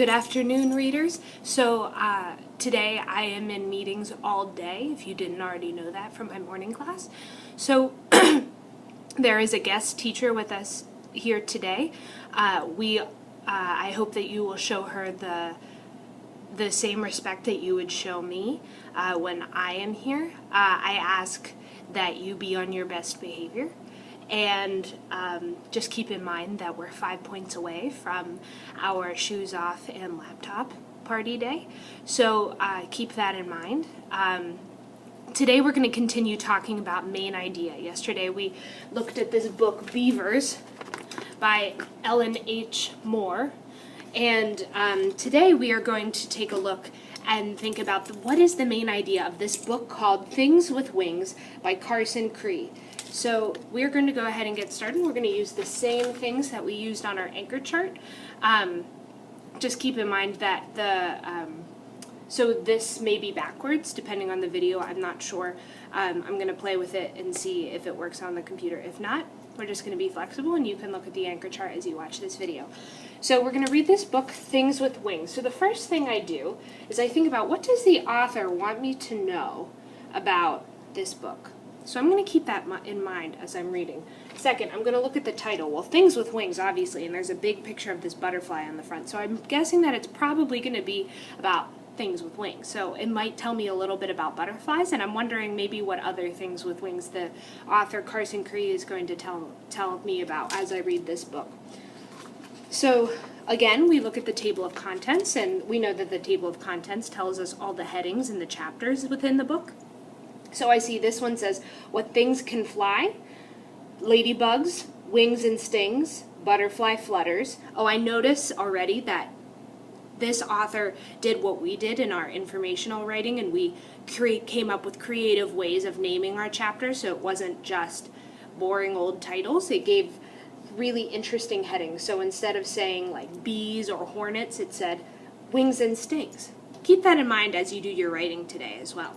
Good afternoon, readers. So today I am in meetings all day, if you didn't already know that from my morning class. So there is a guest teacher with us here today. I hope that you will show her the same respect that you would show me when I am here. I ask that you be on your best behavior. And just keep in mind that we're 5 points away from our shoes off and laptop party day. So keep that in mind. Today we're going to continue talking about main idea. Yesterday we looked at this book, Beavers, by Ellen H. Moore. And today we are going to take a look and think about what is the main idea of this book called Things with Wings by Carson Cree. So we're going to go ahead and get started. We're going to use the same things that we used on our anchor chart. Just keep in mind that so this may be backwards depending on the video. I'm not sure. I'm going to play with it and see if it works on the computer. If not, we're just going to be flexible and you can look at the anchor chart as you watch this video. So we're going to read this book, Things with Wings. So the first thing I do is I think about what does the author want me to know about this book. So I'm going to keep that in mind as I'm reading. Second, I'm going to look at the title. Well, Things with Wings, obviously, and there's a big picture of this butterfly on the front. So I'm guessing that it's probably going to be about things with wings. So it might tell me a little bit about butterflies, and I'm wondering maybe what other things with wings the author Carson Cree is going to tell me about as I read this book. So again, we look at the table of contents, and we know that the table of contents tells us all the headings and the chapters within the book. So I see this one says, what things can fly, ladybugs, wings and stings, butterfly flutters. Oh, I notice already that this author did what we did in our informational writing, and we came up with creative ways of naming our chapters, so it wasn't just boring old titles. It gave really interesting headings. So instead of saying like bees or hornets, it said wings and stings. Keep that in mind as you do your writing today as well.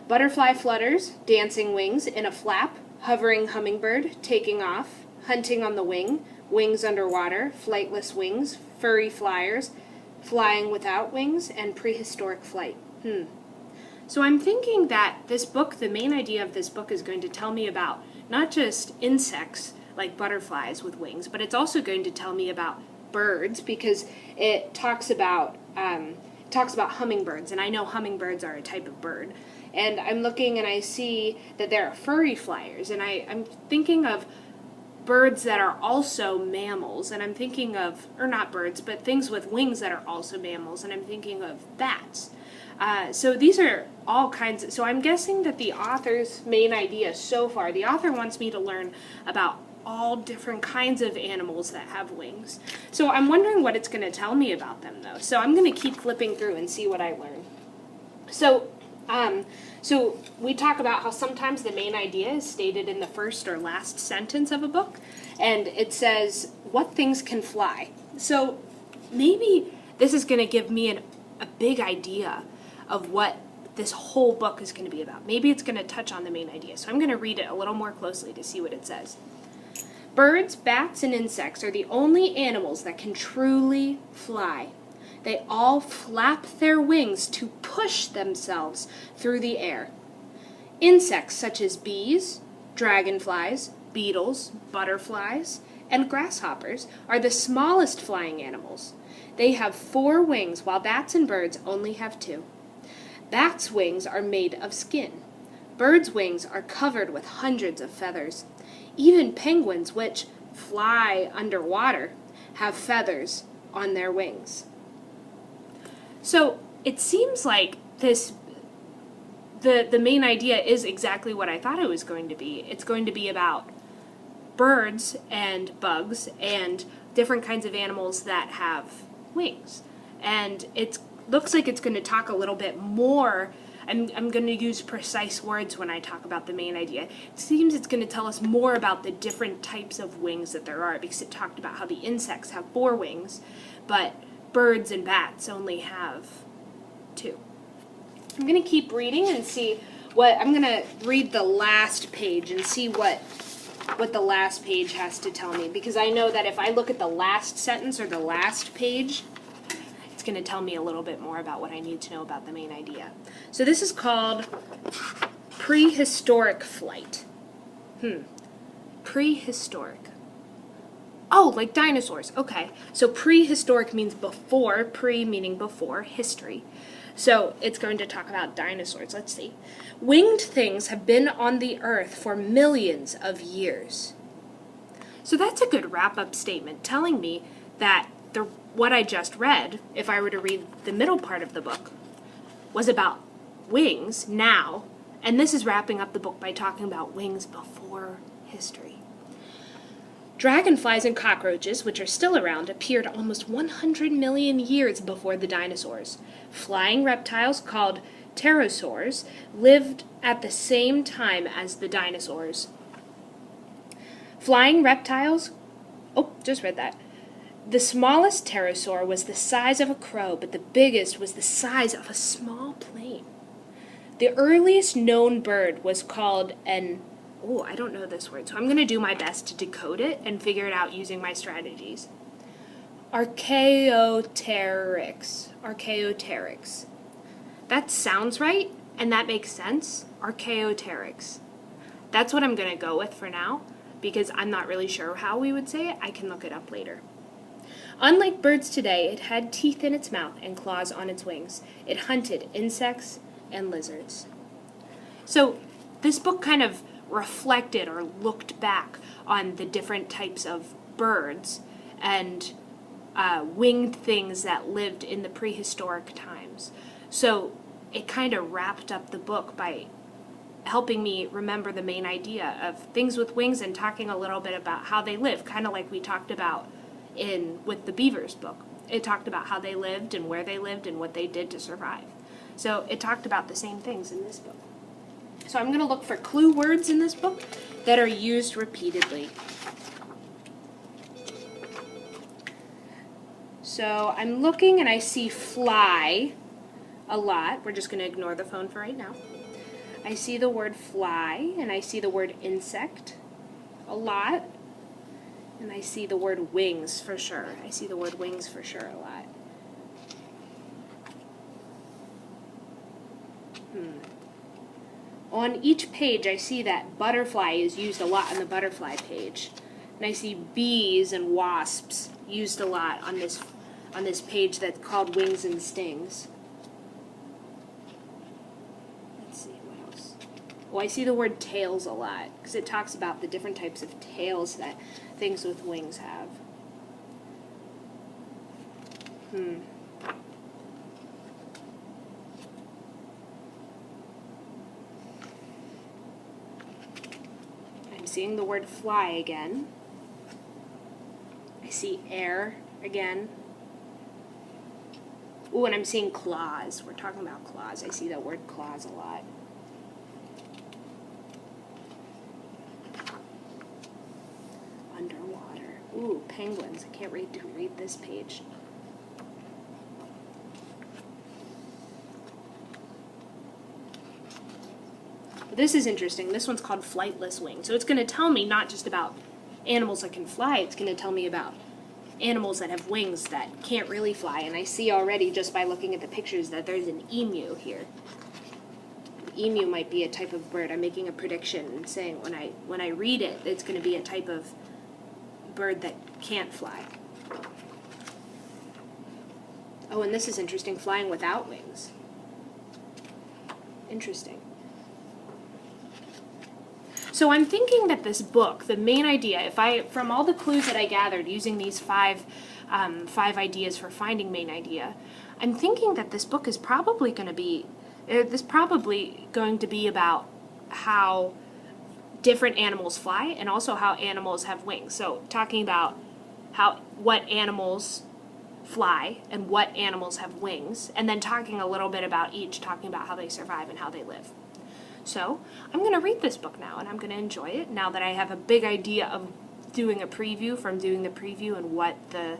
Butterfly flutters, dancing wings in a flap, hovering hummingbird, taking off, hunting on the wing, wings underwater, flightless wings, furry flyers, flying without wings, and prehistoric flight. So I'm thinking that this book, the main idea of this book is going to tell me about not just insects like butterflies with wings, but it's also going to tell me about birds because it talks about hummingbirds, and I know hummingbirds are a type of bird. And I'm looking and I see that there are furry flyers, and I'm thinking of birds that are also mammals, and I'm thinking of, or not birds, but things with wings that are also mammals, and I'm thinking of bats. So these are all kinds so I'm guessing that the author's main idea so far, the author wants me to learn about all different kinds of animals that have wings. So I'm wondering what it's going to tell me about them, though. So I'm going to keep flipping through and see what I learn. So we talk about how sometimes the main idea is stated in the first or last sentence of a book, and it says, what things can fly? So maybe this is going to give me a big idea of what this whole book is going to be about. Maybe it's going to touch on the main idea. So I'm going to read it a little more closely to see what it says. Birds, bats, and insects are the only animals that can truly fly. They all flap their wings to push themselves through the air. Insects such as bees, dragonflies, beetles, butterflies, and grasshoppers are the smallest flying animals. They have 4 wings, while bats and birds only have 2. Bats' wings are made of skin. Birds' wings are covered with hundreds of feathers. Even penguins, which fly underwater, have feathers on their wings. So it seems like the main idea is exactly what I thought it was going to be. It's going to be about birds and bugs and different kinds of animals that have wings. And it looks like it's going to talk a little bit more. I'm going to use precise words when I talk about the main idea. It seems it's going to tell us more about the different types of wings that there are, because it talked about how the insects have 4 wings, but birds and bats only have 2. I'm going to keep reading and see I'm going to read the last page and see what the last page has to tell me, because I know that if I look at the last sentence or the last page, it's going to tell me a little bit more about what I need to know about the main idea. So this is called prehistoric flight. Prehistoric. Oh, like dinosaurs. Okay. So prehistoric means before, pre meaning before, history. So it's going to talk about dinosaurs. Let's see. Winged things have been on the earth for millions of years. So that's a good wrap-up statement telling me that what I just read, if I were to read the middle part of the book, was about wings now, and this is wrapping up the book by talking about wings before history. Dragonflies and cockroaches, which are still around, appeared almost 100 million years before the dinosaurs. Flying reptiles called pterosaurs lived at the same time as the dinosaurs. Flying reptiles, just read that. The smallest pterosaur was the size of a crow, but the biggest was the size of a small plane. The earliest known bird was called I don't know this word, so I'm going to do my best to decode it and figure it out using my strategies. Archaeopteryx. That sounds right, and that makes sense. Archaeopteryx. That's what I'm going to go with for now, because I'm not really sure how we would say it. I can look it up later. Unlike birds today, it had teeth in its mouth and claws on its wings. It hunted insects and lizards. So this book kind of reflected or looked back on the different types of birds and winged things that lived in the prehistoric times. So it kind of wrapped up the book by helping me remember the main idea of things with wings and talking a little bit about how they live, kind of like we talked about with the Beavers book. It talked about how they lived and where they lived and what they did to survive. So it talked about the same things in this book. So I'm going to look for clue words in this book that are used repeatedly. So I'm looking and I see fly a lot. We're just going to ignore the phone for right now. I see the word fly and I see the word insect a lot. And I see the word wings for sure. I see the word wings for sure a lot. On each page, I see that butterfly is used a lot on the butterfly page. And I see bees and wasps used a lot on this page that's called Wings and Stings. Let's see, what else? Oh, I see the word tails a lot, because it talks about the different types of tails that things with wings have. I'm seeing the word fly again. I see air again. Ooh, and I'm seeing claws. We're talking about claws. I see that word claws a lot. Underwater. Ooh, penguins. I can't read this page. This is interesting. This one's called Flightless Wing. So it's going to tell me not just about animals that can fly, it's going to tell me about animals that have wings that can't really fly. And I see already just by looking at the pictures that there's an emu here. An emu might be a type of bird. I'm making a prediction and saying when I read it, it's going to be a type of bird that can't fly. Oh, and this is interesting, flying without wings. Interesting. So I'm thinking that this book, the main idea, from all the clues that I gathered using these five ideas for finding main idea, I'm thinking that this book is probably going to be about how different animals fly and also how animals have wings. So talking about what animals fly and what animals have wings, and then talking a little bit about each, talking about how they survive and how they live. So I'm going to read this book now, and I'm going to enjoy it now that I have a big idea of doing a preview from doing the preview and what the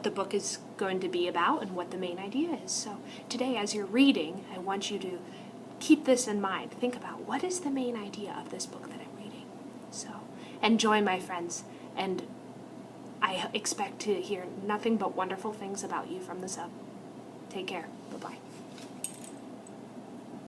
book is going to be about and what the main idea is. So today, as you're reading, I want you to keep this in mind. Think about what is the main idea of this book that I'm reading. So enjoy, my friends, and I I expect to hear nothing but wonderful things about you from the sub. Take care. Bye-bye.